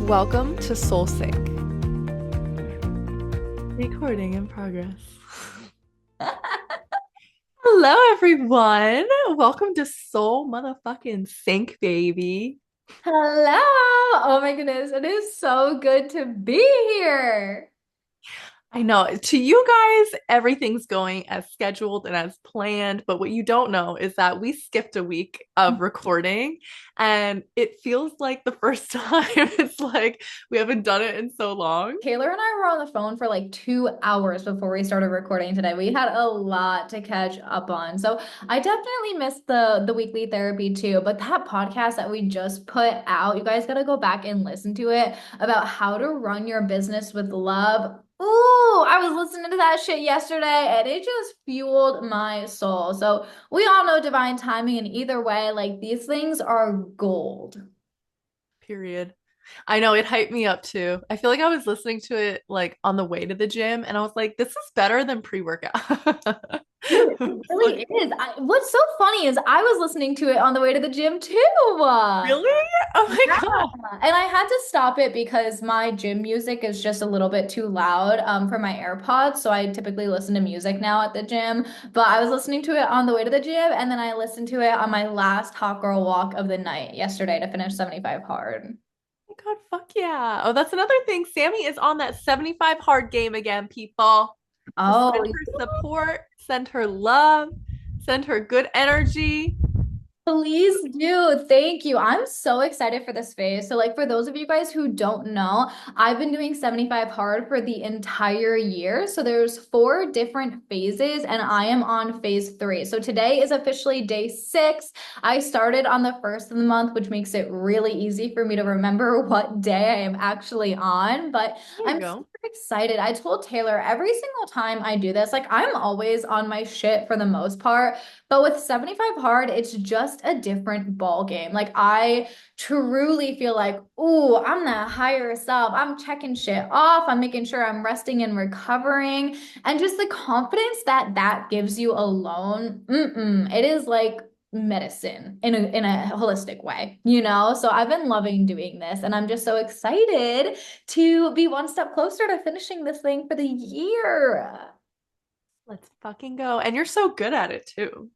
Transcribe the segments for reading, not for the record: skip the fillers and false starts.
Welcome to Soul Sync. Recording in progress. Hello, everyone. Welcome to Soul Motherfucking Sync, baby. Hello. Oh my goodness. It is so good to be here. I know to you guys, everything's going as scheduled and as planned. But what you don't know is that we skipped a week of recording and it feels like the first time. It's like we haven't done it in so long. Taylor and I were on the phone for like 2 hours before we started recording today. We had a lot to catch up on. So I definitely missed the weekly therapy too. But that podcast that we just put out, you guys gotta go back and listen to it about how to run your business with love. Ooh, I was listening to that shit yesterday and it just fueled my soul. So we all know divine timing, and either way, like these things are gold. Period. I know it hyped me up too. I feel like I was listening to it like on the way to the gym and I was like, this is better than pre-workout. Dude, it really Like, is. What's so funny is I was listening to it on the way to the gym too. really? Oh my Yeah. God. And I had to stop it because my gym music is just a little bit too loud for my AirPods. So I typically listen to music now at the gym. But I was listening to it on the way to the gym, and then I listened to it on my last hot girl walk of the night yesterday to finish 75 hard. Oh my God, fuck yeah. Oh, that's another thing. Sammy is on that 75 hard game again, people. So Oh, send her support, send her love, send her good energy. please do. Thank you. I'm so excited for this phase. So, like, for those of you guys who don't know, I've been doing 75 hard for the entire year. So, there's 4 different phases, and I am on phase 3. So, today is officially day 6. I started on the first of the month, which makes it really easy for me to remember what day I am actually on. But There you I'm super go. excited. I told Taylor every single time I do this, like, I'm always on my shit for the most part. But with 75 hard, it's just a different ball game. Like I truly feel like, ooh, I'm that higher self. I'm checking shit off. I'm making sure I'm resting and recovering. And just the confidence that that gives you alone, it is like medicine in a holistic way, you know? So I've been loving doing this and I'm just so excited to be one step closer to finishing this thing for the year. Let's fucking go. And you're so good at it too.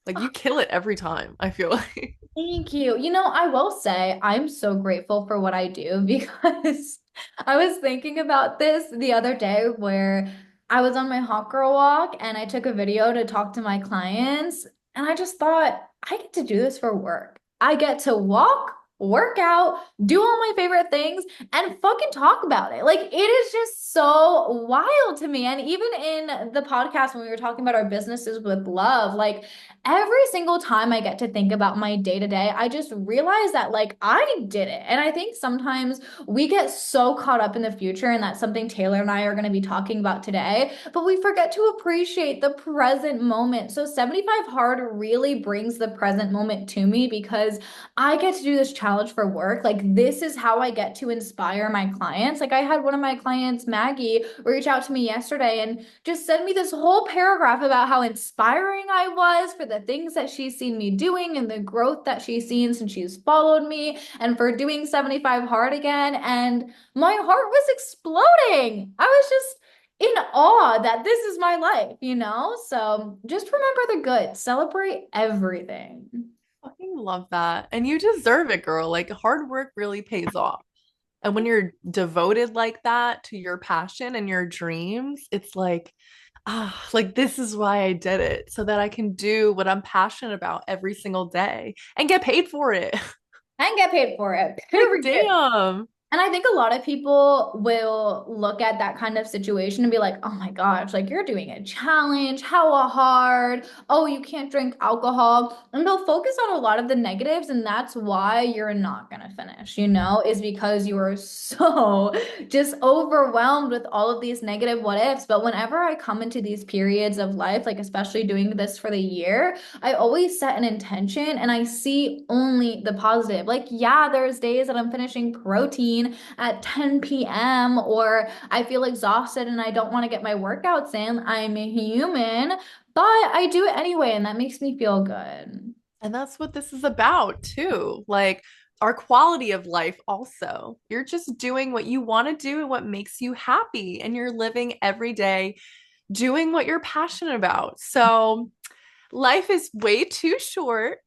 Like you kill it every time, I feel like. Thank you. You know, I will say I'm so grateful for what I do because I was thinking about this the other day where I was on my hot girl walk and I took a video to talk to my clients, and I just thought I get to do this for work. I get to walk, work out, do all my favorite things, and fucking talk about it. Like it is just so wild to me. And even in the podcast when we were talking about our businesses with love, like every single time I get to think about my day to day, I just realize that like I did it. And I think sometimes we get so caught up in the future, and that's something Taylor and I are going to be talking about today, but we forget to appreciate the present moment. So 75 hard really brings the present moment to me because I get to do this challenge for work. Like this is how I get to inspire my clients. Like I had one of my clients, Maggie, reach out to me yesterday and just send me this whole paragraph about how inspiring I was for the things that she's seen me doing and the growth that she's seen since she's followed me, and for doing 75 hard again. And my heart was exploding. I was just in awe that this is my life, you know? So just remember the good, celebrate everything. Fucking love that. And you deserve it, girl. Like hard work really pays off. And when you're devoted like that to your passion and your dreams, it's like, like this is why I did it, so that I can do what I'm passionate about every single day and get paid for it. And get paid for it, Like, period. damn. And I think a lot of people will look at that kind of situation and be like, oh my gosh, like you're doing a challenge, how hard. Oh, you can't drink alcohol. And they'll focus on a lot of the negatives. And that's why you're not going to finish, you know, is because you are so just overwhelmed with all of these negative what ifs. But whenever I come into these periods of life, like especially doing this for the year, I always set an intention and I see only the positive. Like, yeah, there's days that I'm finishing protein at 10 p.m. or I feel exhausted and I don't want to get my workouts in. I'm a human, but I do it anyway, and that makes me feel good. And that's what this is about too. Like our quality of life also. You're just doing what you want to do and what makes you happy, and you're living every day doing what you're passionate about. So life is way too short.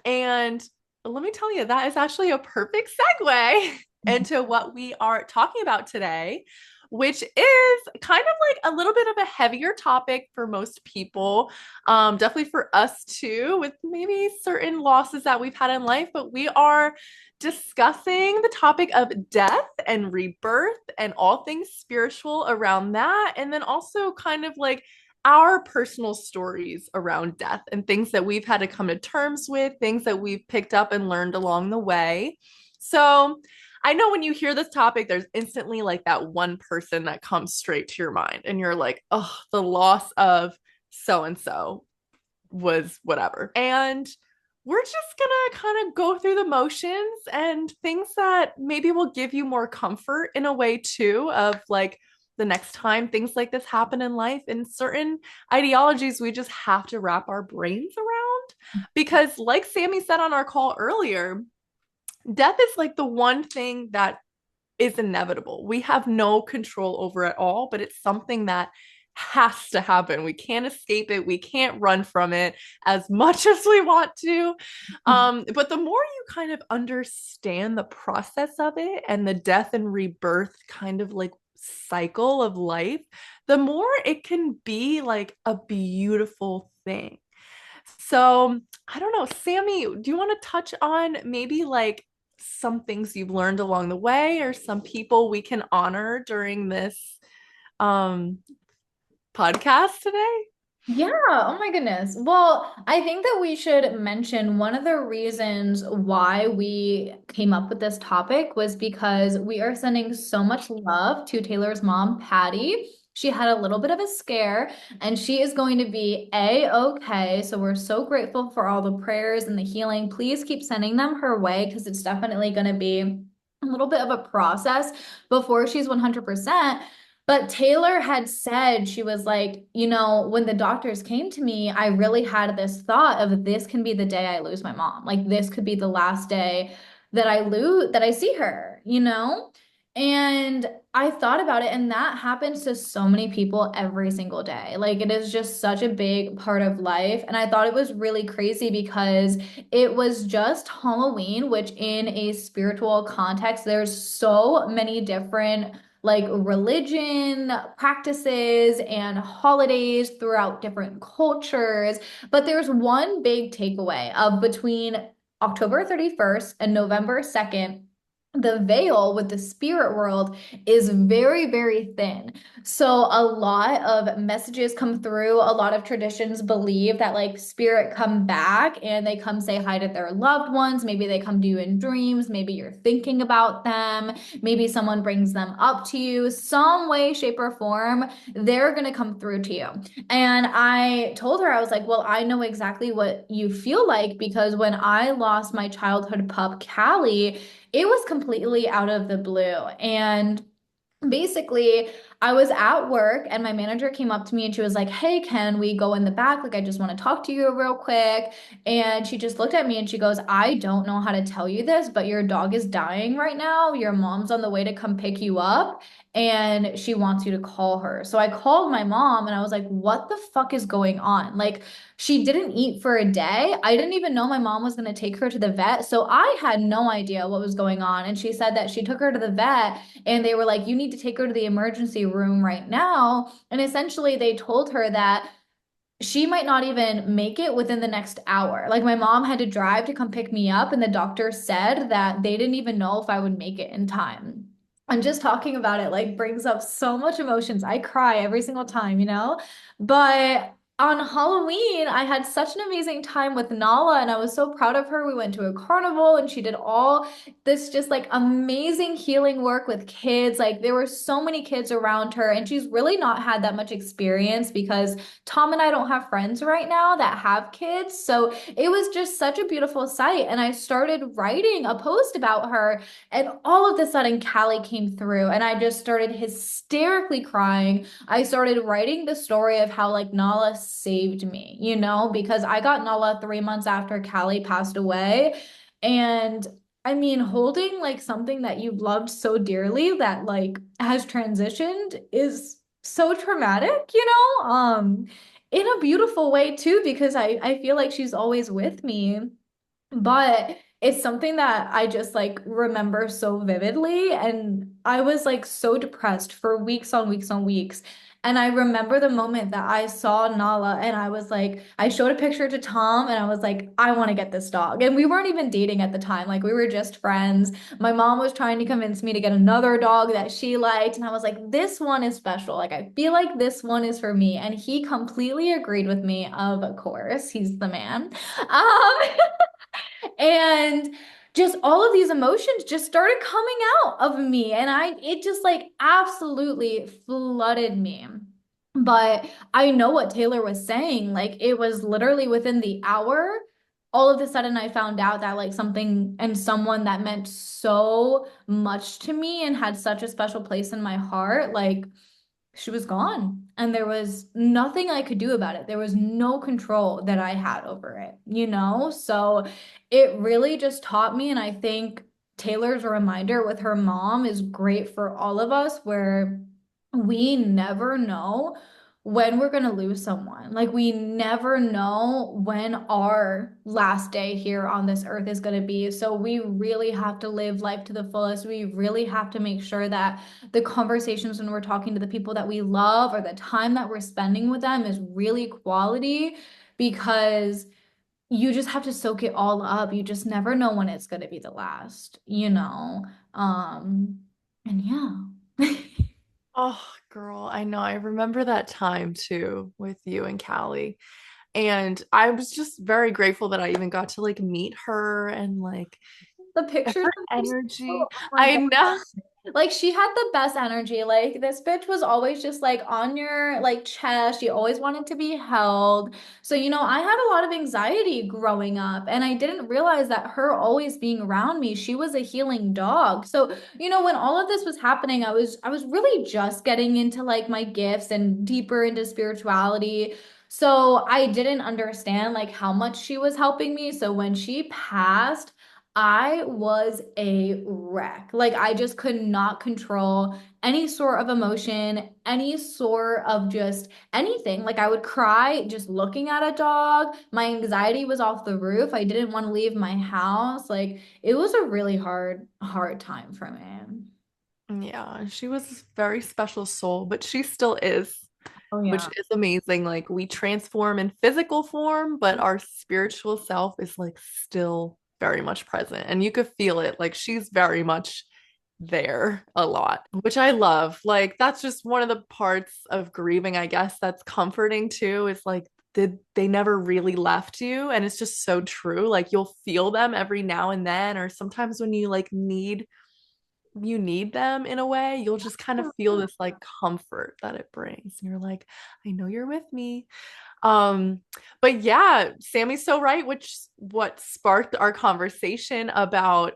And let me tell you, that is actually a perfect segue into what we are talking about today, which is kind of like a little bit of a heavier topic for most people. Definitely for us too, with maybe certain losses that we've had in life, but we are discussing the topic of death and rebirth and all things spiritual around that. And then also kind of like our personal stories around death and things that we've had to come to terms with, things that we've picked up and learned along the way. So, I know when you hear this topic, there's instantly like that one person that comes straight to your mind, and you're like, oh, the loss of so and so was whatever. And we're just gonna kind of go through the motions and things that maybe will give you more comfort in a way too, of like the next time things like this happen in life, and certain ideologies we just have to wrap our brains around. Because like Sammy said on our call earlier, death is like the one thing that is inevitable. We have no control over it all, but it's something that has to happen. We can't escape it. We can't run from it as much as we want to. But the more you kind of understand the process of it and the death and rebirth kind of like cycle of life, the more it can be like a beautiful thing. So I don't know, Sammy, do you want to touch on maybe like some things you've learned along the way, or some people we can honor during this um podcast today? Yeah, oh my goodness. Well, I think that we should mention one of the reasons why we came up with this topic was because we are sending so much love to Taylor's mom, Patty. She had a little bit of a scare and she is going to be a-okay. So we're so grateful for all the prayers and the healing. Please keep sending them her way because it's definitely going to be a little bit of a process before she's 100%. But Taylor had said, she was like, when the doctors came to me, I really had this thought of this can be the day I lose my mom. Like this could be the last day that I see her. And I thought about it, and that happens to so many people every single day. Like it is just such a big part of life. And I thought it was really crazy because it was just Halloween, which in a spiritual context, there's so many different like religion practices and holidays throughout different cultures. But there's one big takeaway of between October 31st and November 2nd. The veil with the spirit world is very, very thin. So a lot of messages come through. A lot of traditions believe that like spirit come back and they come say hi to their loved ones. Maybe they come to you in dreams. Maybe you're thinking about them. Maybe someone brings them up to you. Some way, shape, or form, they're going to come through to you. And I told her, I was like, well, I know exactly what you feel like because when I lost my childhood pup, Callie, it was completely out of the blue. And basically, I was at work and my manager came up to me and she was like, hey, can we go in the back? Like, I just want to talk to you real quick. And she just looked at me and she goes, I don't know how to tell you this, but your dog is dying right now. Your mom's on the way to come pick you up and she wants you to call her. So I called my mom and I was like, what the fuck is going on? Like, she didn't eat for a day. I didn't even know my mom was going to take her to the vet. So I had no idea what was going on. And she said that she took her to the vet and they were like, you need to take her to the emergency room right now. And essentially, they told her that she might not even make it within the next hour. Like, my mom had to drive to come pick me up, and the doctor said that they didn't even know if I would make it in time. And just talking about it like brings up so much emotions. I cry every single time. But on Halloween, I had such an amazing time with Nala and I was so proud of her. We went to a carnival and she did all this just like amazing healing work with kids. Like there were so many kids around her and she's really not had that much experience because Tom and I don't have friends right now that have kids. So it was just such a beautiful sight. And I started writing a post about her and all of a sudden Callie came through and I just started hysterically crying. I started writing the story of how like Nala saved me, because I got Nala 3 months after Callie passed away. And I mean, holding like something that you've loved so dearly that like has transitioned is so traumatic, in a beautiful way too, because I feel like she's always with me. But it's something that I just like remember so vividly. And I was like so depressed for weeks on weeks on weeks. And I remember the moment that I saw Nala and I was like, I showed a picture to Tom and I was like, I want to get this dog. And we weren't even dating at the time. Like we were just friends. My mom was trying to convince me to get another dog that she liked. And I was like, this one is special. Like I feel like this one is for me. And he completely agreed with me, of course. He's the man. Um, and just all of these emotions just started coming out of me and it just like absolutely flooded me. But I know what Taylor was saying. Like it was literally within the hour, all of a sudden I found out that like something and someone that meant so much to me and had such a special place in my heart, like she was gone and there was nothing I could do about it. There was no control that I had over it? So it really just taught me. And I think Taylor's reminder with her mom is great for all of us, where we never know when we're going to lose someone. Like, we never know when our last day here on this earth is going to be. So, we really have to live life to the fullest. We really have to make sure that the conversations when we're talking to the people that we love or the time that we're spending with them is really quality, because you just have to soak it all up. You just never know when it's going to be the last. And yeah. Oh, girl, I know. I remember that time too with you and Callie. And I was just very grateful that I even got to like meet her and like The pictures her of her, energy. oh my I God. know. Like she had the best energy. Like this bitch was always just like on your like chest. She always wanted to be held. So, I had a lot of anxiety growing up and I didn't realize that her always being around me, she was a healing dog. So, when all of this was happening, I was really just getting into like my gifts and deeper into spirituality. So, I didn't understand like how much she was helping me. So, when she passed, I was a wreck. Like, I just could not control any sort of emotion, any sort of just anything. Like, I would cry just looking at a dog. My anxiety was off the roof. I didn't want to leave my house. Like, it was a really hard, hard time for me. Yeah, she was a very special soul, but she still is, Oh, which yeah. is amazing. Like we transform in physical form, but our spiritual self is like still very much present. And you could feel it. Like she's very much there a lot, which I love. Like that's just one of the parts of grieving, I guess, that's comforting too, is like did they never really left you? And it's just so true. Like you'll feel them every now and then, or sometimes when you need them in a way, you'll just kind of feel this like comfort that it brings. And you're like, I know you're with me. Um, but yeah, Sammy's so right, which what sparked our conversation about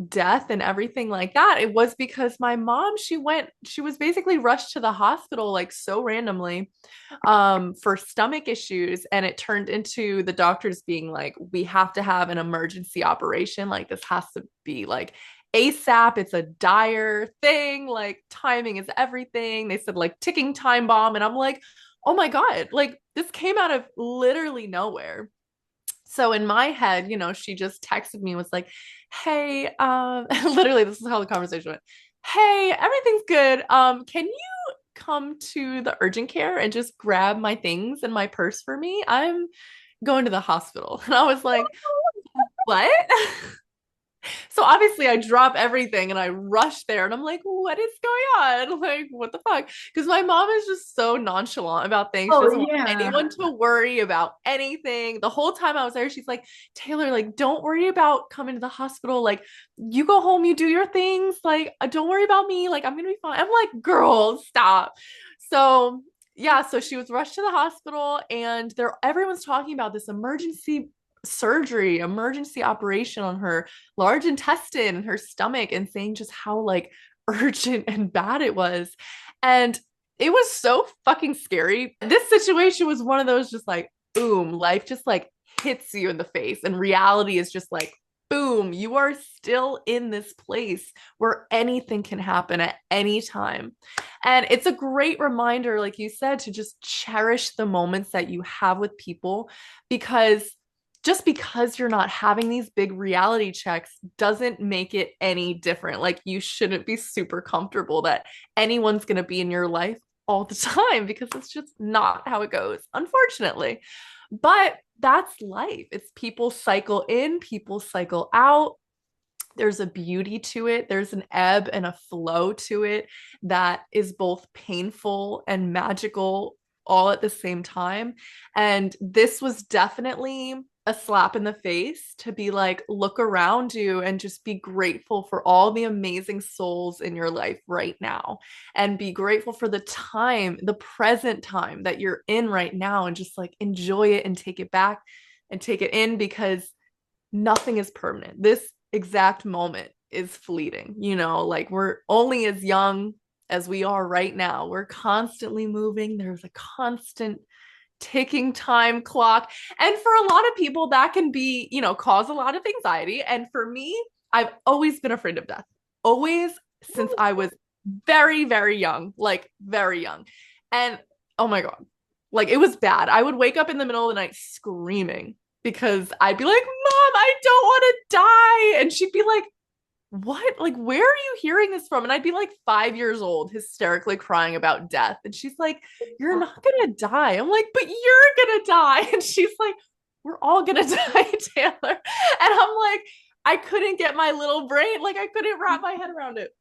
death and everything like that. It was because my mom, she was basically rushed to the hospital like so randomly for stomach issues, and it turned into the doctors being like, we have to have an emergency operation, like this has to be like ASAP. It's a dire thing. Like timing is everything. They said like ticking time bomb. And I'm like, oh my God, like this came out of literally nowhere. So in my head, she just texted me and was like, hey, literally, this is how the conversation went. Hey, everything's good. Can you come to the urgent care and just grab my things and my purse for me? I'm going to the hospital. And I was like, what? So obviously I drop everything and I rush there and I'm like, what is going on? Like, what the fuck? Because my mom is just so nonchalant about things. She Oh, doesn't want yeah. anyone to worry about anything. The whole time I was there, she's like, Taylor, like, don't worry about coming to the hospital. Like, you go home, you do your things. Like, don't worry about me. Like, I'm gonna be fine. I'm like, girl, stop. So yeah, so she was rushed to the hospital and everyone's talking about this emergency surgery, emergency operation on her large intestine and her stomach, and saying just how like urgent and bad it was. And it was so fucking scary. This situation was one of those just like, boom, life just like hits you in the face, and reality is just like boom, you are still in this place where anything can happen at any time. And it's a great reminder, like you said, to just cherish the moments that you have with people, because just because you're not having these big reality checks doesn't make it any different. Like, you shouldn't be super comfortable that anyone's going to be in your life all the time, because it's just not how it goes, unfortunately. But that's life. It's people cycle in, people cycle out. There's a beauty to it. There's an ebb and a flow to it that is both painful and magical all at the same time. And this was definitely a slap in the face to be like, look around you and just be grateful for all the amazing souls in your life right now. And be grateful for the time, the present time that you're in right now, and just like enjoy it and take it back and take it in, because nothing is permanent. This exact moment is fleeting. Like, we're only as young as we are right now. We're constantly moving. There's a constant ticking time clock. And for a lot of people, that can be, cause a lot of anxiety. And for me, I've always been afraid of death. Always, since I was very, very young, like very young. And oh my God, like, it was bad. I would wake up in the middle of the night screaming because I'd be like, Mom, I don't want to die. And she'd be like, what? Like, where are you hearing this from? And I'd be like 5 years old, hysterically crying about death. And she's like, you're not gonna die. I'm like, but you're gonna die. And she's like, we're all gonna die, Taylor. And I'm like, I couldn't get my little brain, like, I couldn't wrap my head around it.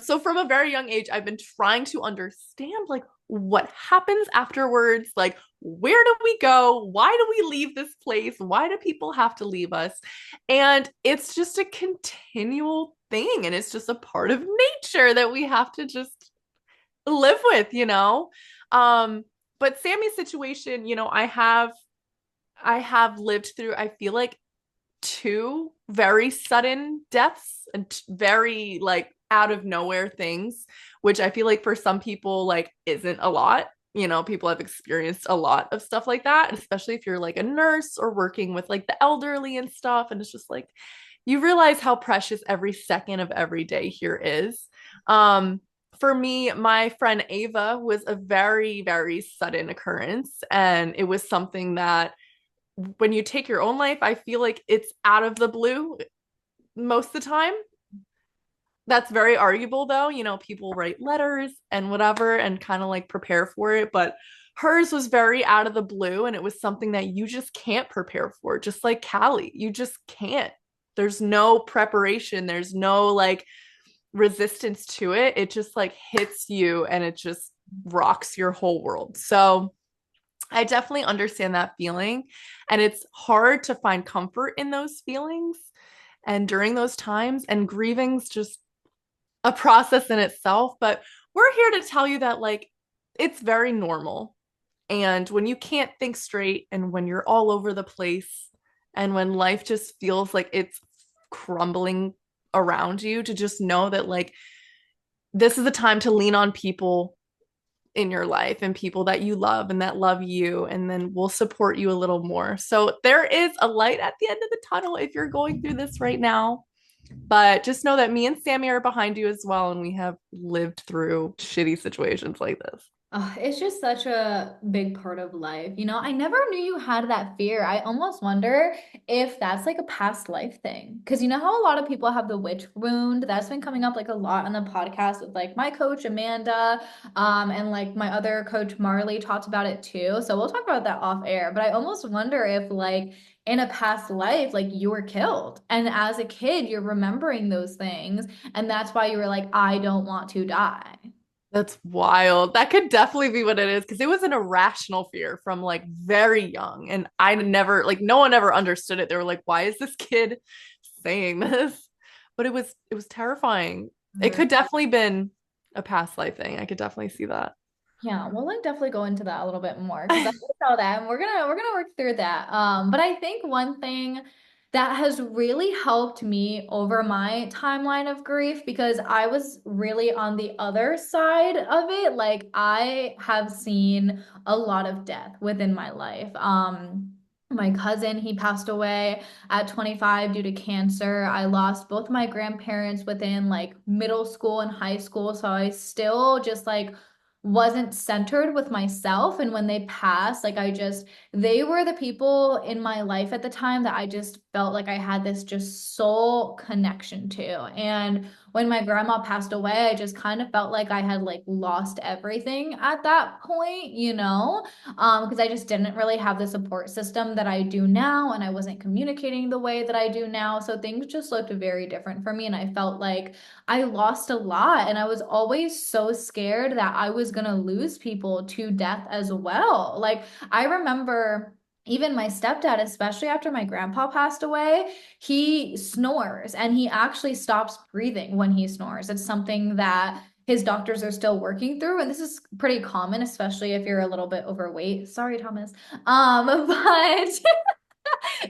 So from a very young age, I've been trying to understand, like, what happens afterwards, like, where do we go? Why do we leave this place? Why do people have to leave us? And it's just a continual thing, and it's just a part of nature that we have to just live with. Um, but Sammy's situation, I have lived through, I feel like, two very sudden deaths and very like out of nowhere things, which I feel like for some people like isn't a lot. People have experienced a lot of stuff like that, especially if you're like a nurse or working with like the elderly and stuff. And it's just like, you realize how precious every second of every day here is. Um, for me, my friend Ava was a very, very sudden occurrence. And it was something that, when you take your own life, I feel like it's out of the blue most of the time. That's very arguable though. People write letters and whatever and kind of like prepare for it, but hers was very out of the blue, and it was something that you just can't prepare for. Just like Callie, you just can't. There's no preparation, there's no like resistance to it. It just like hits you and it just rocks your whole world. So I definitely understand that feeling. And it's hard to find comfort in those feelings and during those times. And grieving's just a process in itself. But we're here to tell you that, like, it's very normal. And when you can't think straight, and when you're all over the place, and when life just feels like it's crumbling around you, to just know that, like, this is a time to lean on people in your life and people that you love and that love you, and then will support you a little more. So there is a light at the end of the tunnel if you're going through this right now. But just know that me and Sammy are behind you as well, and we have lived through shitty situations like this. It's just such a big part of life. I never knew you had that fear. I almost wonder if that's like a past life thing. Because you know how a lot of people have the witch wound? That's been coming up like a lot on the podcast with like my coach Amanda, and like my other coach Marley talked about it too. So we'll talk about that off air. But I almost wonder if like in a past life, like you were killed. And as a kid, you're remembering those things. And that's why you were like, I don't want to die. That's wild. That could definitely be what it is, because it was an irrational fear from like very young. And I never, like, no one ever understood it. They were like, why is this kid saying this? But it was terrifying. It could definitely been a past life thing. I could definitely see that. Yeah, we'll like definitely go into that a little bit more because I saw that and we're gonna work through that. But I think one thing that has really helped me over my timeline of grief because I was really on the other side of it. Like I have seen a lot of death within my life. My cousin, he passed away at 25 due to cancer. I lost both my grandparents within like middle school and high school. So I still just like wasn't centered with myself. And when they passed, like they were the people in my life at the time that I just felt like I had this just soul connection to. And when my grandma passed away, I just kind of felt like I had like lost everything at that point, you know? Because I just didn't really have the support system that I do now, and I wasn't communicating the way that I do now. So things just looked very different for me, and I felt like I lost a lot, and I was always so scared that I was gonna lose people to death as well. Like I remember even my stepdad, especially after my grandpa passed away, he snores and he actually stops breathing when he snores. It's something that his doctors are still working through, and this is pretty common, especially if you're a little bit overweight. Sorry, Thomas. But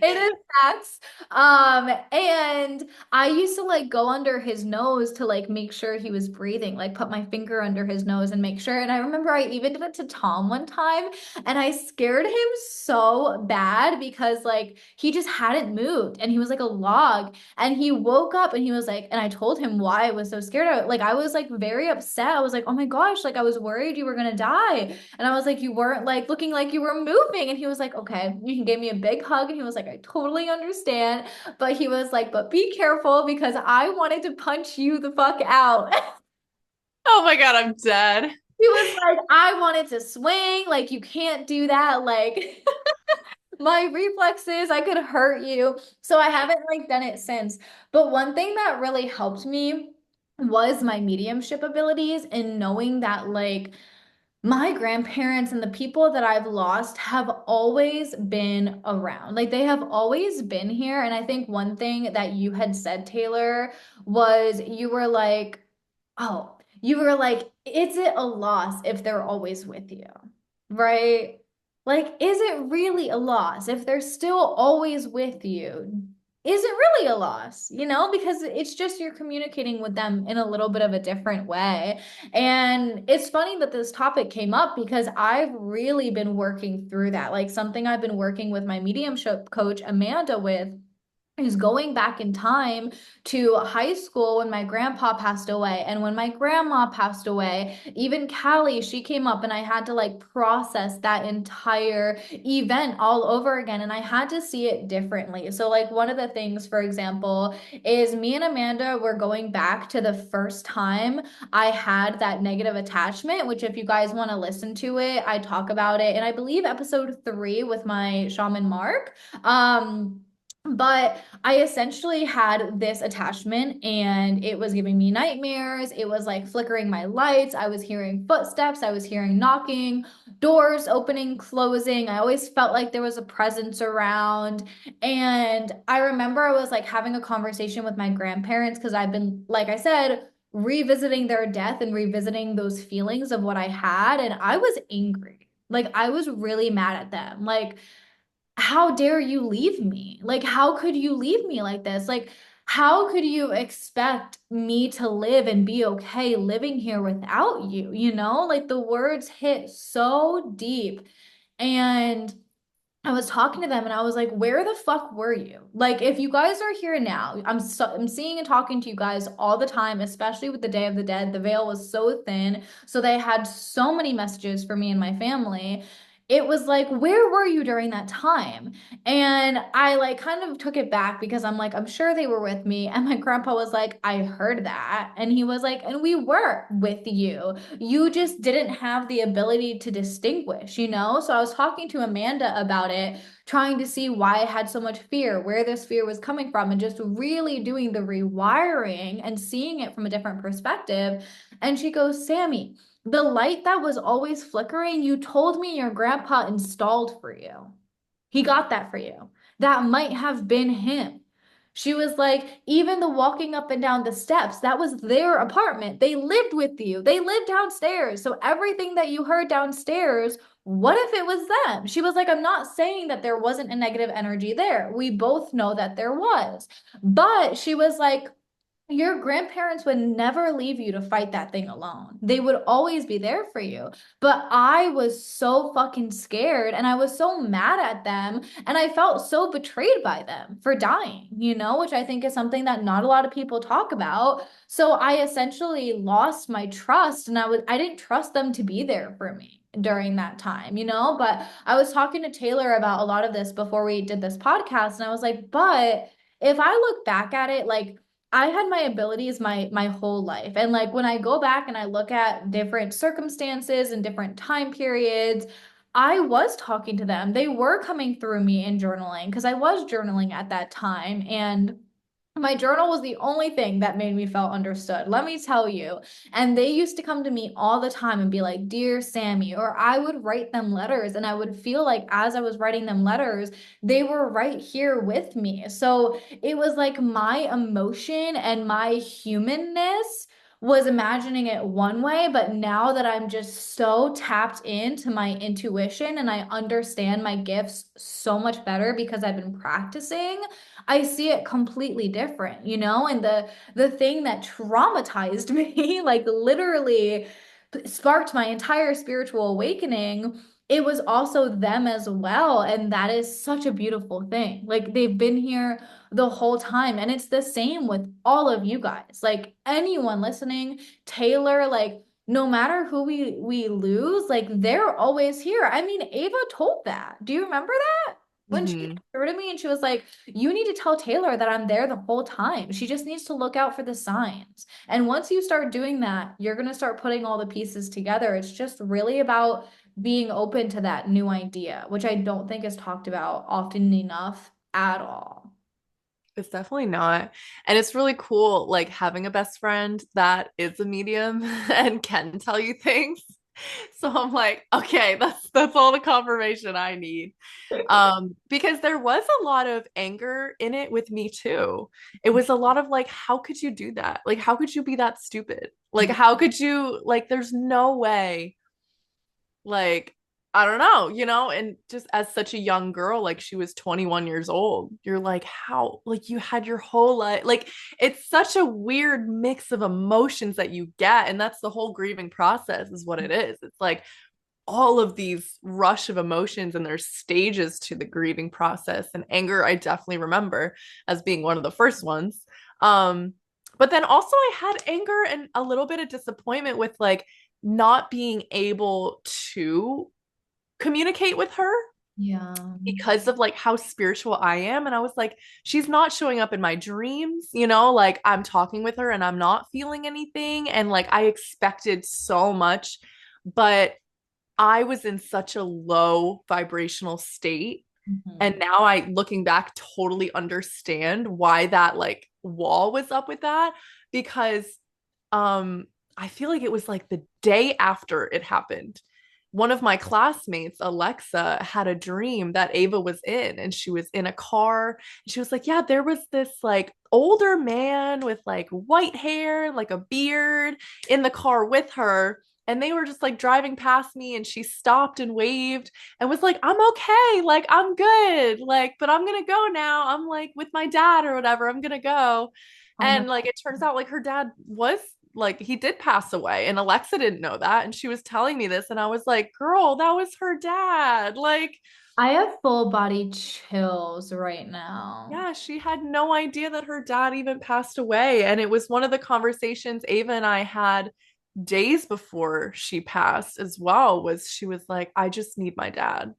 it is facts. And I used to like go under his nose to like make sure he was breathing, like put my finger under his nose and make sure. And I remember I even did it to Tom one time, and I scared him so bad because like he just hadn't moved and he was like a log. And he woke up and he was like, and I told him why I was so scared. I was like very upset. I was like, oh my gosh, like I was worried you were gonna die. And I was like, you weren't like looking like you were moving. And he was like, okay. He gave me a big hug and he was like, I totally understand. But he was like, but be careful because I wanted to punch you the fuck out. Oh my God, I'm dead. He was like, I wanted to swing. Like, you can't do that. Like, my reflexes, I could hurt you. So I haven't like done it since. But one thing that really helped me was my mediumship abilities and knowing that like my grandparents and the people that I've lost have always been around. Like they have always been here. And I think one thing that you had said, Taylor, was you were like, is it a loss if they're always with you? Right? Like, is it really a loss if they're still always with you? Is it really a loss? You know, because it's just you're communicating with them in a little bit of a different way. And it's funny that this topic came up because I've really been working through that. Like something I've been working with my mediumship coach, Amanda, with is going back in time to high school when my grandpa passed away and when my grandma passed away. Even Callie, she came up and I had to like process that entire event all over again and I had to see it differently. So like one of the things, for example, is me and Amanda were going back to the first time I had that negative attachment, which if you guys want to listen to it, I talk about it. And I believe episode 3 with my shaman Mark. But I essentially had this attachment and it was giving me nightmares. It was like flickering my lights. I was hearing footsteps. I was hearing knocking, doors opening, closing. I always felt like there was a presence around. And I remember I was like having a conversation with my grandparents because I've been, like I said, revisiting their death and revisiting those feelings of what I had. And I was angry. Like I was really mad at them. Like, how dare you leave me? Like, how could you leave me like this? Like, how could you expect me to live and be okay living here without you? You know, like the words hit so deep. And I was talking to them and I was like, where the fuck were you? Like, if you guys are here now, I'm seeing and talking to you guys all the time, especially with the Day of the Dead. The veil was so thin. So they had so many messages for me and my family. It was like, where were you during that time? And I like kind of took it back because I'm like, I'm sure they were with me. And my grandpa was like, I heard that. And he was like, and we were with you. You just didn't have the ability to distinguish, you know? So I was talking to Amanda about it, trying to see why I had so much fear, where this fear was coming from, and just really doing the rewiring and seeing it from a different perspective. And she goes, Sammy, the light that was always flickering, you told me your grandpa installed for you. He got that for you. That might have been him. She was like, even the walking up and down the steps, that was their apartment. They lived with you. They lived downstairs. So everything that you heard downstairs, what if it was them? She was like, I'm not saying that there wasn't a negative energy there. We both know that there was. But she was like, Your grandparents would never leave you to fight that thing alone. They would always be there for you. But I was so fucking scared and I was so mad at them and I felt so betrayed by them for dying, which I think is something that not a lot of people talk about. So I essentially lost my trust and I didn't trust them to be there for me during that time, but I was talking to Taylor about a lot of this before we did this podcast and I was like, but if I look back at it, like I had my abilities my whole life. And like when I go back and I look at different circumstances and different time periods, I was talking to them. They were coming through me in journaling because I was journaling at that time. And my journal was the only thing that made me feel understood. Let me tell you. And they used to come to me all the time and be like, "Dear Sammy," or I would write them letters and I would feel like as I was writing them letters, they were right here with me. So it was like my emotion and my humanness was imagining it one way, but now that I'm just so tapped into my intuition and I understand my gifts so much better because I've been practicing, I see it completely different, And the thing that traumatized me, like literally sparked my entire spiritual awakening, it was also them as well. And that is such a beautiful thing. Like they've been here the whole time. And it's the same with all of you guys. Like anyone listening, Taylor, like no matter who we lose, like they're always here. I mean, Ava told that. Do you remember that? When she came Hmm. through to me and she was like, "You need to tell Taylor that I'm there the whole time. She just needs to look out for the signs." And once you start doing that, you're going to start putting all the pieces together. It's just really about being open to that new idea, which I don't think is talked about often enough at all. It's definitely not. And it's really cool, like having a best friend that is a medium and can tell you things. So I'm like, okay, that's all the confirmation I need. Because there was a lot of anger in it with me too. It was a lot of like, how could you do that? Like, how could you be that stupid? Like, how could you, like, there's no way, like, I don't know, and just as such a young girl, like she was 21 years old, you're like, how, like, you had your whole life, like, it's such a weird mix of emotions that you get. And that's the whole grieving process, is what it is. It's like all of these rush of emotions, and there's stages to the grieving process. And anger, I definitely remember as being one of the first ones. um but then also I had anger and a little bit of disappointment with like not being able to communicate with her Yeah. because of like how spiritual I am. And I was like, she's not showing up in my dreams, like I'm talking with her and I'm not feeling anything. And like I expected so much, but I was in such a low vibrational state. And Mhm. now I, looking back, totally understand why that like wall was up with that. Because um I feel like it was like the day after it happened. One of my classmates, Alexa, had a dream that Ava was in, and she was in a car. And she was like, "Yeah, there was this like older man with like white hair, like a beard in the car with her. And they were just like driving past me, and she stopped and waved and was like, I'm okay. Like, I'm good. Like, but I'm going to go now. I'm like with my dad or whatever. I'm going to go." Oh my And like, it turns out like her dad was like, he did pass away, and Alexa didn't know that. And she was telling me this, and I was like, girl, that was her dad. Like, I have full body chills right now. yeah, she had no idea that her dad even passed away. And it was one of the conversations Ava and I had days before she passed as well. Was she was like, I just need my dad.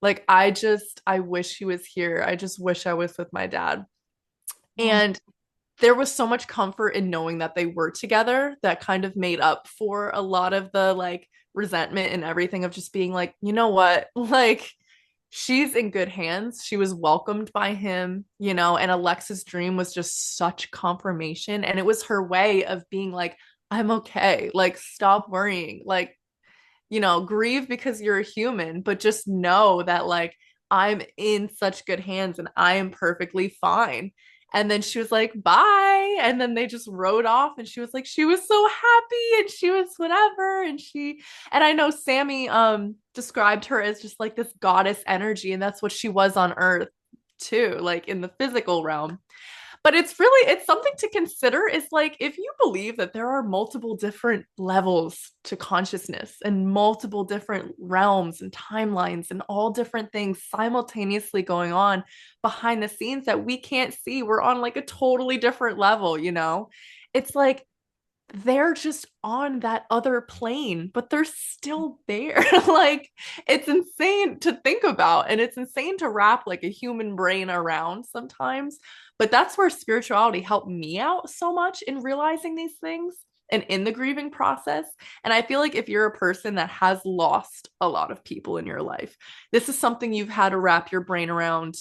Like, I wish he was here. I just wish I was with my dad. Oh, And there was so much comfort in knowing that they were together that kind of made up for a lot of the like resentment and everything, of just being like, you know what? Like, she's in good hands. She was welcomed by him, and Alexa's dream was just such confirmation. And it was her way of being like, I'm okay. Like, stop worrying. Like, grieve because you're a human, but just know that like I'm in such good hands and I am perfectly fine. And then she was like, bye. And then they just rode off, and she was like, she was so happy and she was whatever. And I know Sammy described her as just like this goddess energy, and that's what she was on Earth too, like in the physical realm. But it's something to consider is like if you believe that there are multiple different levels to consciousness and multiple different realms and timelines and all different things simultaneously going on behind the scenes that we can't see, we're on like a totally different level, you know? It's like they're just on that other plane, but they're still there. Like it's insane to think about, and it's insane to wrap like a human brain around sometimes. But that's where spirituality helped me out so much in realizing these things and in the grieving process. And I feel like if you're a person that has lost a lot of people in your life, this is something you've had to wrap your brain around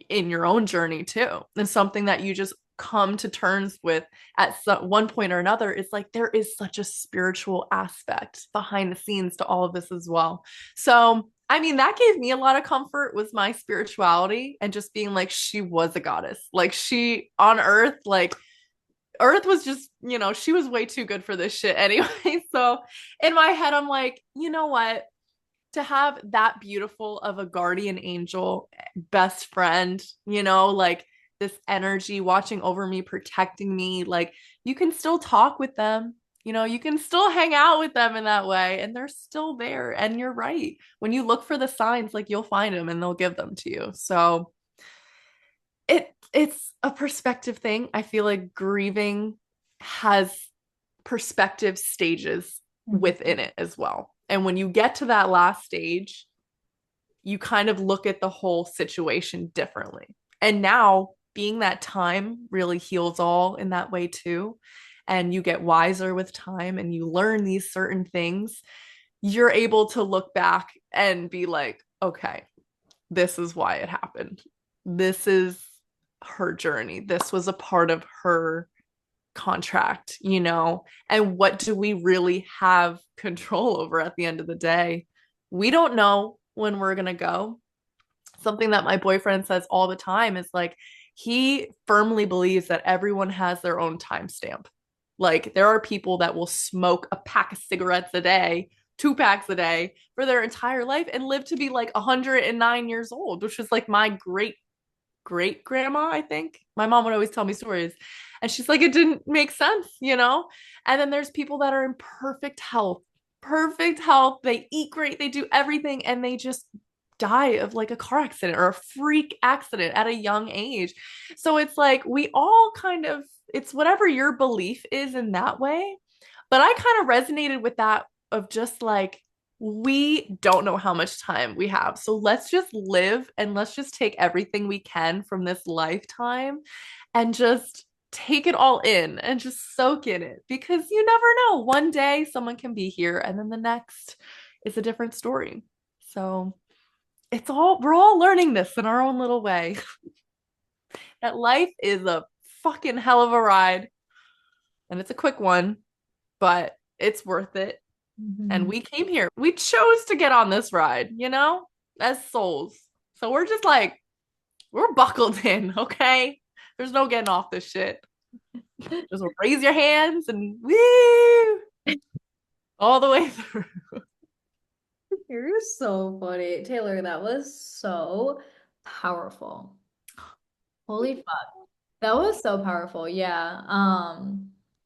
in your own journey too. And something that you just come to terms with at one point or another is like there is such a spiritual aspect behind the scenes to all of this as well. So I mean that gave me a lot of comfort was my spirituality and just being like she was a goddess, like she on earth, like earth was just, she was way too good for this shit anyway. So in my head I'm like, you know what, to have that beautiful of a guardian angel, best friend, like this energy watching over me, protecting me, like you can still talk with them, you can still hang out with them in that way, and they're still there. And you're right. When you look for the signs, like you'll find them and they'll give them to you. So it's a perspective thing. I feel like grieving has perspective stages Mhm. within it as well. And when you get to that last stage, you kind of look at the whole situation differently. And now, being that time really heals all in that way too. And you get wiser with time and you learn these certain things. You're able to look back and be like, okay, this is why it happened. This is her journey. This was a part of her contract, and what do we really have control over at the end of the day? We don't know when we're going to go. Something that my boyfriend says all the time is like, he firmly believes that everyone has their own timestamp. Like, there are people that will smoke a pack of cigarettes a day, 2 packs a day for their entire life and live to be like 109 years old, which is like my great grandma, I think. My mom would always tell me stories. And she's like, it didn't make sense, And then there's people that are in perfect health, perfect health. They eat great, they do everything, and they just die of like a car accident or a freak accident at a young age. So it's like we all kind of, it's whatever your belief is in that way. But I kind of resonated with that of just like, we don't know how much time we have. So let's just live and let's just take everything we can from this lifetime and just take it all in and just soak in it because you never know. One day someone can be here and then the next is a different story. So we're all learning this in our own little way. That life is a fucking hell of a ride and it's a quick one, but it's worth it. And Mhm. we came here. We chose to get on this ride, as souls. So we're just like, we're buckled in, okay? There's no getting off this shit. Just raise your hands and woo all the way through. You're so funny. Taylor, that was so powerful. Holy fuck. That was so powerful. Yeah.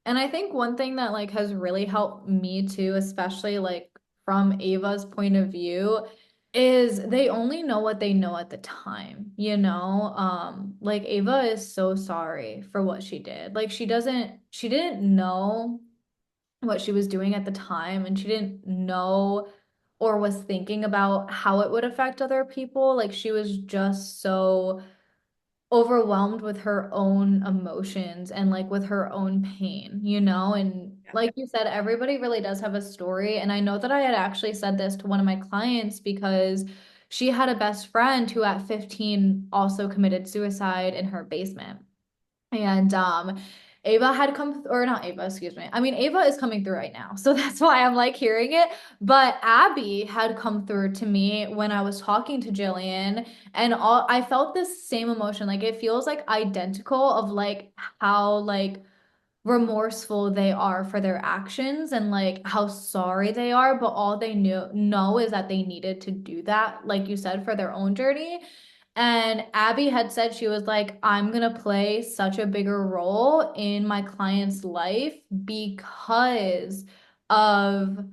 And I think one thing that like has really helped me too, especially like from Ava's point of view, is they only know what they know at the time, you know? Like Ava is so sorry for what she did. Like she didn't know what she was doing at the time, and she didn't know or was thinking about how it would affect other people. Like she was just so overwhelmed with her own emotions and like with her own pain, you know? And Yeah. like you said, everybody really does have a story. And I know that I had actually said this to one of my clients because she had a best friend who at 15 also committed suicide in her basement. And Ava had come, or not Ava, excuse me. I mean, Ava is coming through right now. So that's why I'm like hearing it. But Abby had come through to me when I was talking to Jillian, and all I felt this same emotion. Like it feels like identical of like how like remorseful they are for their actions and like how sorry they are, but all they know is that they needed to do that, like you said, for their own journey. And Abby had said she was like, I'm gonna play such a bigger role in my client's life because of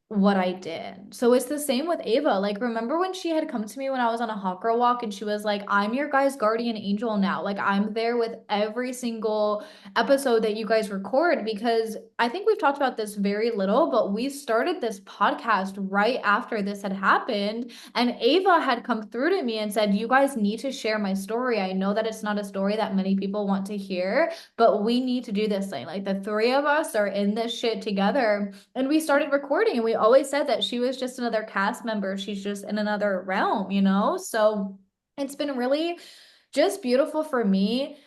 what I did. So it's the same with Ava. Like, remember when she had come to me when I was on a hot girl walk and she was like, I'm your guys' guardian angel now. Like, I'm there with every single episode that you guys record because I think we've talked about this very little, but we started this podcast right after this had happened. And Ava had come through to me and said, you guys need to share my story. I know that it's not a story that many people want to hear, but we need to do this thing. Like, the three of us are in this shit together. And we started recording, and we always said that she was just another cast member. She's just in another realm, you know? So it's been really just beautiful for me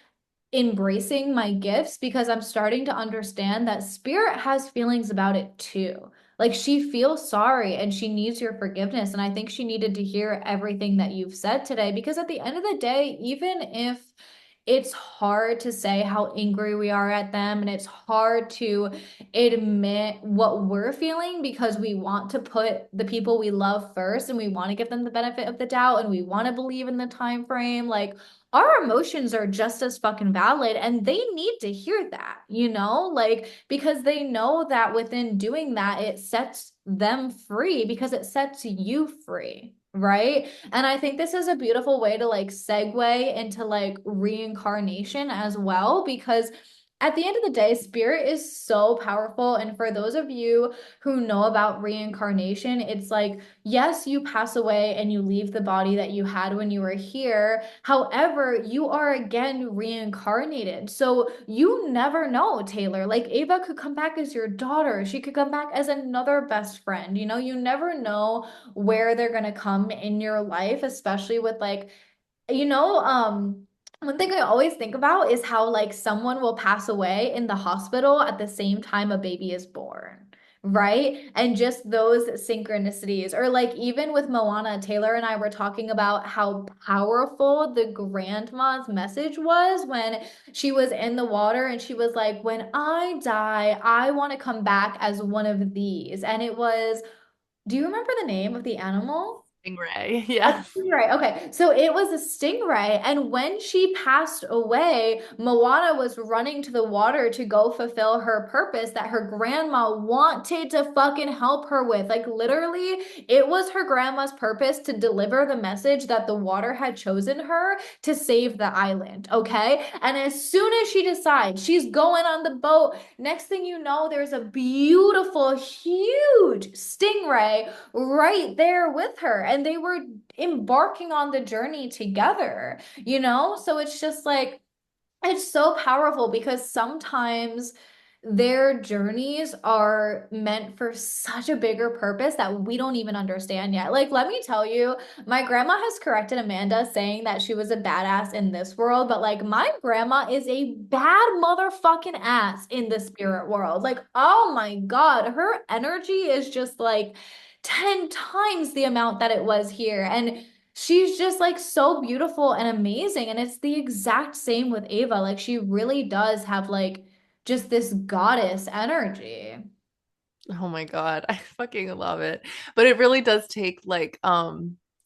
embracing my gifts because I'm starting to understand that spirit has feelings about it too. Like, she feels sorry and she needs your forgiveness. And I think she needed to hear everything that you've said today because at the end of the day, even if it's hard to say how angry we are at them and it's hard to admit what we're feeling because we want to put the people we love first and we want to give them the benefit of the doubt and we want to believe in the time frame. Like, our emotions are just as fucking valid and they need to hear that, you know, like because they know that within doing that, it sets them free because it sets you free. Right. And I think this is a beautiful way to like segue into like reincarnation as well, because at the end of the day, spirit is so powerful. And for those of you who know about reincarnation, it's like, yes, you pass away and you leave the body that you had when you were here. However, you are again reincarnated. So you never know, Taylor. Like Ava could come back as your daughter. She could come back as another best friend. You know, you never know where they're going to come in your life, especially with like you know, one thing I always think about is how like someone will pass away in the hospital at the same time a baby is born, right? And just those synchronicities, or like even with Moana, Taylor and I were talking about how powerful the grandma's message was when she was in the water and she was like, when I die, I want to come back as one of these. And it was, do you remember the name of the animal? Stingray. A Yes. stingray. Okay, so it was a stingray, and when she passed away, Moana was running to the water to go fulfill her purpose that her grandma wanted to fucking help her with. Like literally, it was her grandma's purpose to deliver the message that the water had chosen her to save the island. Okay, and as soon as she decides she's going on the boat, next thing you know, there's a beautiful, huge stingray right there with her, and they were embarking on the journey together, you know? So it's just like, it's so powerful because sometimes their journeys are meant for such a bigger purpose that we don't even understand yet. Like, let me tell you, my grandma has corrected Amanda saying that she was a badass in this world, but like, my grandma is a bad motherfucking ass in the spirit world. Like, oh my God, her energy is just like 10 times the amount that it was here. And she's just like so beautiful and amazing. And it's the exact same with Ava. Like, she really does have like, just this goddess energy. Oh my God. I fucking love it. But it really does take like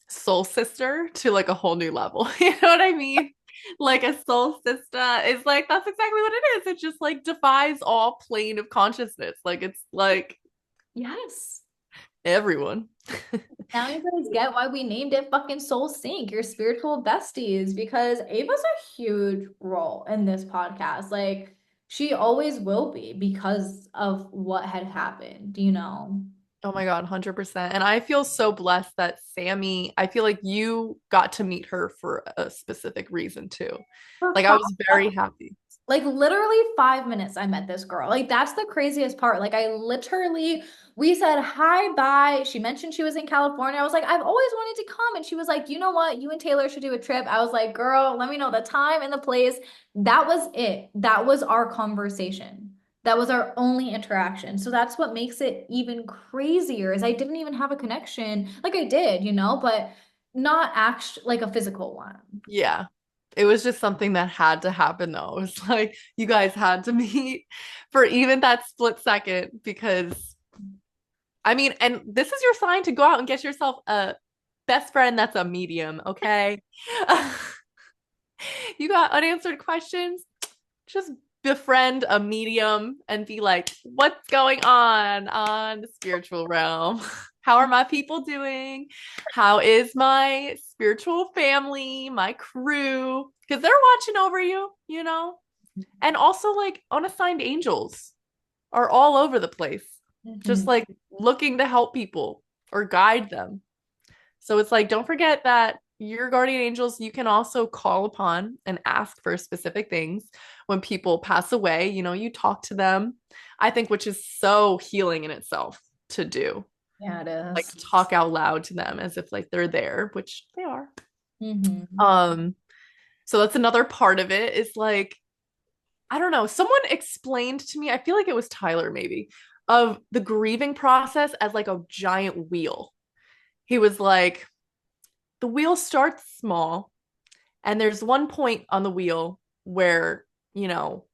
Soul Sister to like a whole new level. You know what I mean? Like a soul sister is like that's exactly what it is. It just like defies all plane of consciousness. Like it's like Yes. everyone. Now you guys get why we named it fucking Soul Sync, your spiritual besties, because Ava's a huge role in this podcast. Like, she always will be because of what had happened, you know? Oh my God, 100%. And I feel so blessed that Sammy, I feel like you got to meet her for a specific reason too. For Like I was very happy. like literally 5 minutes, I met this girl. Like that's the craziest part. Like I literally, we said hi, bye. She mentioned she was in California. I was like, I've always wanted to come. And she was like, you know what? You and Taylor should do a trip. I was like, girl, let me know the time and the place. That was it. That was our conversation. That was our only interaction. So that's what makes it even crazier is I didn't even have a connection. Like I did, you know, but not actually like a physical one. Yeah. It was just something that had to happen though. It was like you guys had to meet for even that split second because I mean, and this is your sign to go out and get yourself a best friend that's a medium, okay? You got unanswered questions? Just befriend a medium and be like, what's going on the spiritual realm? How are my people doing? How is my spiritual family, my crew? Because they're watching over you, you know? And also, like, unassigned angels are all over the place, just Mhm. like looking to help people or guide them. So it's like, don't forget that your guardian angels, you can also call upon and ask for specific things when people pass away. You know, you talk to them, I think, which is so healing in itself to do. Yeah, it Like, is. talk out loud to them as if like they're there, which they are. Hmm. Um, so that's another part of it is like, I don't know, someone explained to me, I feel like it was Tyler maybe, of the grieving process as like a giant wheel. He was like, the wheel starts small, and there's one point on the wheel where,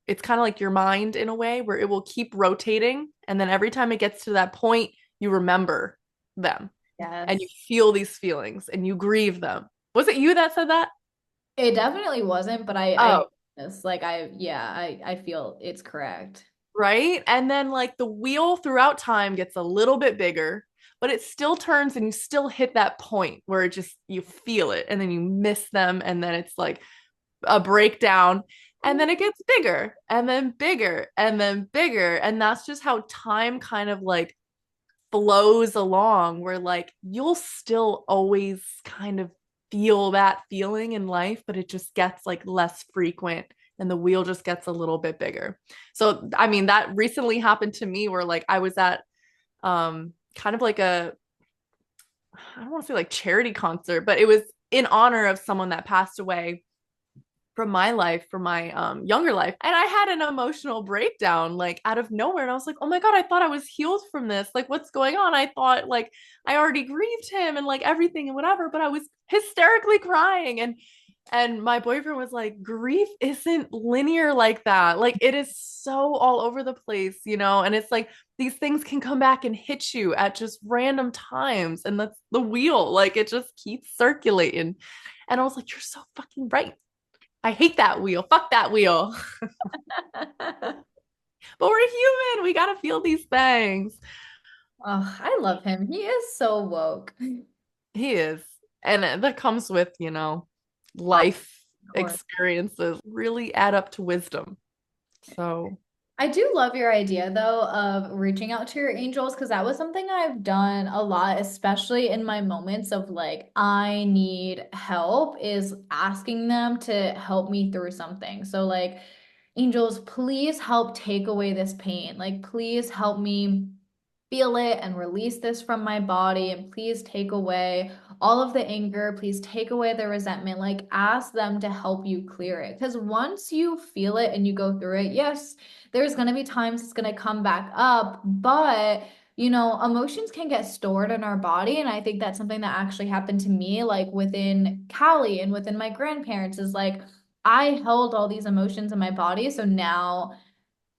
it's kind of like your mind in a way where it will keep rotating. And then every time it gets to that point, you remember them and you Yes. feel these feelings and you grieve them. Was it you that said that? It definitely wasn't, but I Oh, it's like yeah, I feel it's correct. right. And then, like, the wheel throughout time gets a little bit bigger, but it still turns and you still hit that point where it just, you feel it and then you miss them. And then it's like, a breakdown, and then it gets bigger and then bigger and then bigger, and that's just how time kind of like flows along, where like you'll still always kind of feel that feeling in life, but it just gets like less frequent and the wheel just gets a little bit bigger. So I mean, that recently happened to me where like I was at kind of like a, I don't want to say like charity concert, but it was in honor of someone that passed away from my life, from my younger life. And I had an emotional breakdown like out of nowhere. And I was like, oh my God, I thought I was healed from this. Like, what's going on? I thought like I already grieved him and like everything and whatever, but I was hysterically crying. And my boyfriend was like, grief isn't linear like that. Like, it is so all over the place, and it's like these things can come back and hit you at just random times. And that's the wheel. Like, it just keeps circulating. And I was like, you're so fucking right. I hate that wheel. Fuck that wheel. But we're human. We got to feel these things. Oh, I love him. He is so woke. He is. And that comes with, life Of course. experiences really add up to wisdom. So, I do love your idea though of reaching out to your angels because that was something I've done a lot, especially in my moments of like, I need help, is asking them to help me through something. So, like, angels, please help take away this pain. Like, please help me feel it and release this from my body. And please take away all of the anger. Please take away the resentment. Like, ask them to help you clear it. Because once you feel it and you go through it, yes, there's going to be times it's going to come back up, but emotions can get stored in our body. And I think that's something that actually happened to me, like within Cali and within my grandparents, is like I held all these emotions in my body. So now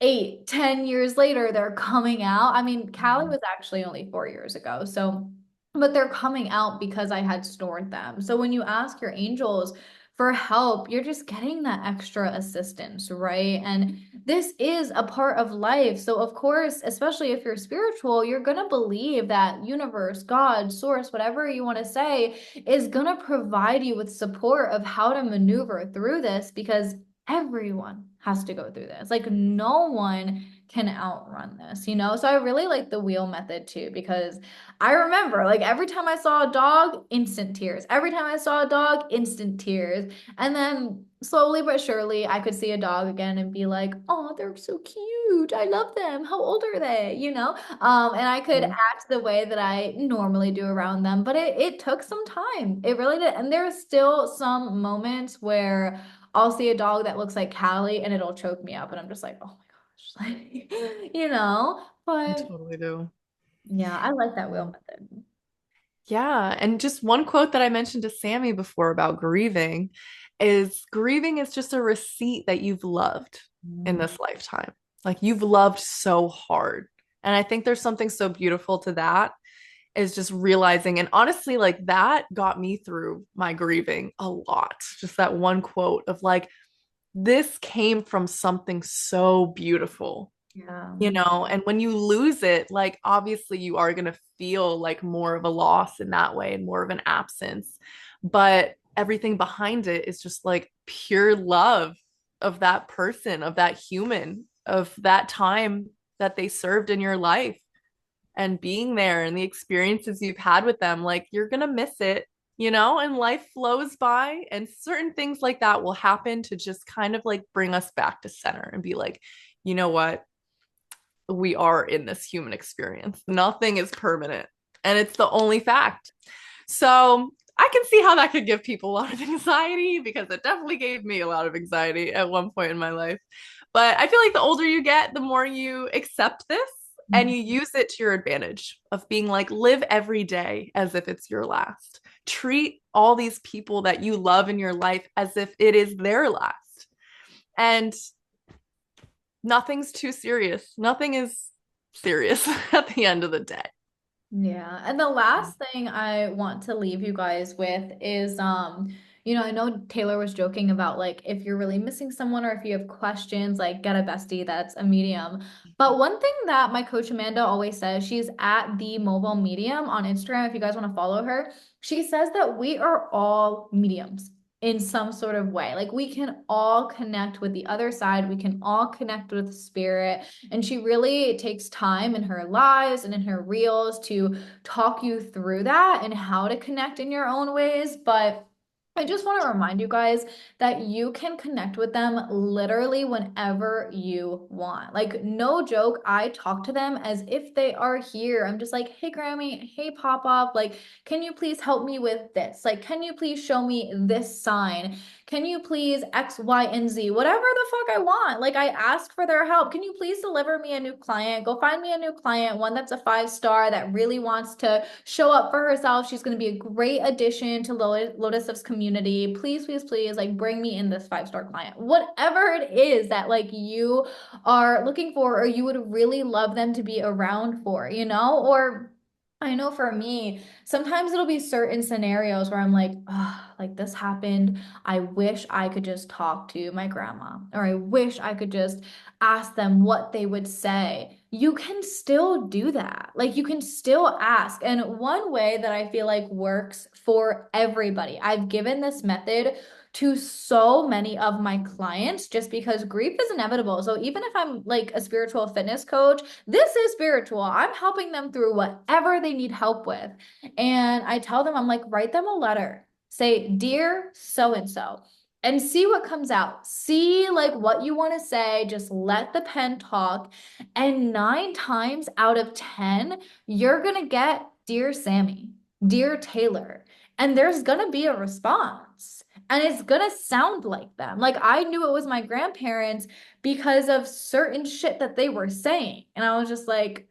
8, 10 years later, they're coming out. I mean, Cali was actually only 4 years ago. So, but they're coming out because I had stored them. So when you ask your angels for help, you're just getting that extra assistance, right? And this is a part of life. So, of course, especially if you're spiritual, you're going to believe that universe, God, source, whatever you want to say, is going to provide you with support of how to maneuver through this because everyone has to go through this. Like no one can outrun this. So I really like the wheel method too because I remember like every time I saw a dog, instant tears. Every time I saw a dog, instant tears. And then slowly but surely I could see a dog again and be like, "Oh, they're so cute. I love them. How old are they?" And I could act the way that I normally do around them, but it took some time. It really did. And there's still some moments where I'll see a dog that looks like Callie and it'll choke me up. And I'm just like, oh my gosh, I but totally do. yeah, I like that wheel Yeah. method. Yeah. And just one quote that I mentioned to Sammy before about grieving is just a receipt that you've loved in Mm. this lifetime. Like, you've loved so hard. And I think there's something so beautiful to that. is just realizing, and honestly, like that got me through my grieving a lot. Just that one quote of like, this came from something so beautiful, Yeah. and when you lose it, like obviously you are going to feel like more of a loss in that way and more of an absence. But everything behind it is just like pure love of that person, of that human, of that time that they served in your life and being there and the experiences you've had with them. Like you're going to miss it. And life flows by, and certain things like that will happen to just kind of like bring us back to center and be like, you know what? We are in this human experience. Nothing is permanent. And it's the only fact. So I can see how that could give people a lot of anxiety because it definitely gave me a lot of anxiety at one point in my life. But I feel like the older you get, the more you accept this and you use it to your advantage of being like, live every day as if it's your last. Treat all these people that you love in your life as if it is their last. And nothing's too serious. Nothing is serious at the end of the day. Yeah. And the last thing I want to leave you guys with is I know Taylor was joking about like if you're really missing someone or if you have questions, like get a bestie that's a medium. But one thing that my coach Amanda always says, she's at the mobile medium on Instagram if you guys want to follow her. She says that we are all mediums in some sort of way. Like we can all connect with the other side. We can all connect with spirit. And she really takes time in her lives and in her reels to talk you through that and how to connect in your own ways. But I just want to remind you guys that you can connect with them literally whenever you want. Like, no joke, I talk to them as if they are here. I'm just like, hey, Grammy, hey, Pop Up, like, can you please help me with this? Like, can you please show me this sign? Can you please X, Y, and Z? Whatever the fuck I want. Like, I ask for their help. Can you please deliver me a new client? Go find me a new client, one that's a 5-star that really wants to show up for herself. She's going to be a great addition to Lotus's community. Please, please, please, like bring me in this 5-star client. Whatever it is that like you are looking for or you would really love them to be around for, Or I know for me, sometimes it'll be certain scenarios where I'm like, oh, like this happened. I wish I could just talk to my grandma, or I wish I could just ask them what they would say. You can still do that. Like you can still ask. And one way that I feel like works for everybody, I've given this method to so many of my clients just because grief is inevitable. So even if I'm like a spiritual fitness coach, this is spiritual. I'm helping them through whatever they need help with. And I tell them, I'm like, write them a letter. Say, dear so and so, and see what comes out. See like what you want to say. Just let the pen talk. And 9 times out of 10, you're going to get Dear Sammy, Dear Taylor, and there's going to be a response. And it's going to sound like them. Like I knew it was my grandparents because of certain shit that they were saying. And I was just like,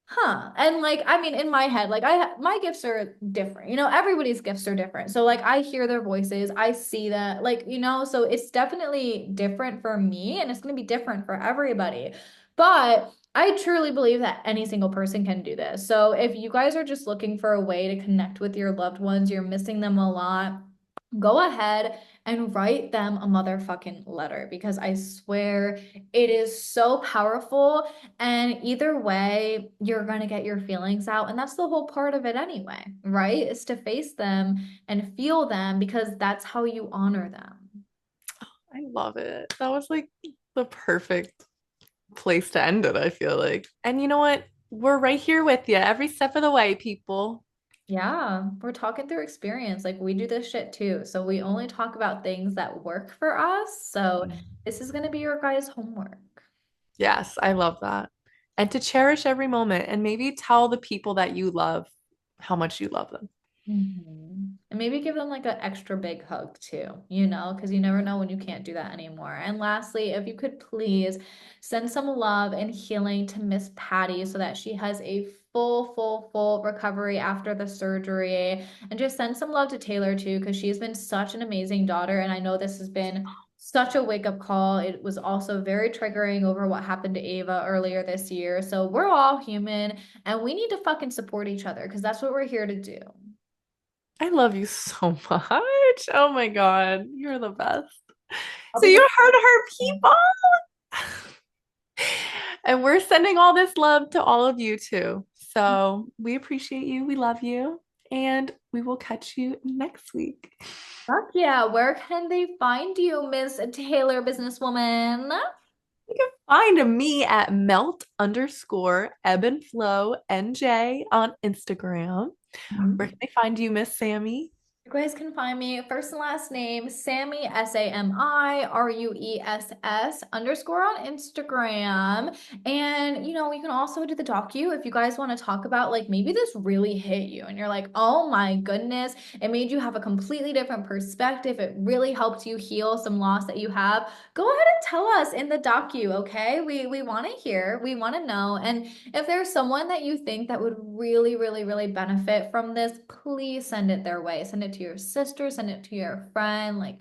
huh. And like, I mean, in my head, like my gifts are different. Everybody's gifts are different. So like I hear their voices, I see that, like, so it's definitely different for me and it's going to be different for everybody. But I truly believe that any single person can do this. So if you guys are just looking for a way to connect with your loved ones, you're missing them a lot, go ahead and write them a motherfucking letter because I swear it is so powerful. And either way, you're going to get your feelings out. And that's the whole part of it anyway, right? Is to face them and feel them because that's how you honor them. I love it. That was like the perfect place to end it, I feel like. And you know what? We're right here with you every step of the way, people. Yeah, we're talking through experience. Like we do this shit too. So we only talk about things that work for us. So this is going to be your guys' homework. Yes, I love that. And to cherish every moment and maybe tell the people that you love how much you love them. And maybe give them like an extra big hug too, because you never know when you can't do that anymore. And lastly, if you could please send some love and healing to Miss Patty so that she has a full, full, full recovery after the surgery. And just send some love to Taylor too, because she's been such an amazing daughter. And I know this has been such a wake-up call. It was also very triggering over what happened to Ava earlier this year. So we're all human and we need to fucking support each other because that's what we're here to do. I love you so much. Oh my God, you're the best. I'll So be you the heard her, people. And we're sending all this love to all of you too. So we appreciate you. We love you. And we will catch you next week. Fuck yeah. Where can they find you, Miss Taylor businesswoman? You can find me at melt underscore ebb and flow NJ on Instagram. Where Mhm. can they find you, Miss Sammy? You guys can find me first and last name, Sammy, SAMI RUESS underscore on Instagram. And, you can also do the docu if you guys want to talk about like maybe this really hit you and you're like, oh my goodness, it made you have a completely different perspective. It really helped you heal some loss that you have. Go ahead and tell us in the docu, okay? We want to hear, we want to know. And if there's someone that you think that would really, really, really benefit from this, please send it their way. Send it to your sister, send it to your friend. Like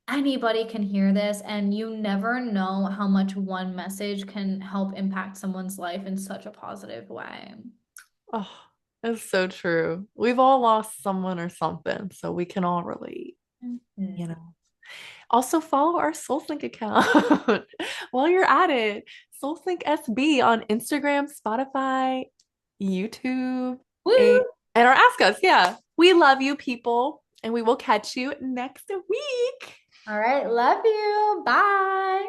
anybody can hear this, and you never know how much one message can help impact someone's life in such a positive way. Oh, it's so true. We've all lost someone or something, so we can all relate, you Mhm. know. Also, follow our SoulSync account while you're at it. SoulSync SB on Instagram, Spotify, YouTube, and, Woo! and our Ask Us. Yeah. We love you, people, and we will catch you next week. All right, love you. Bye.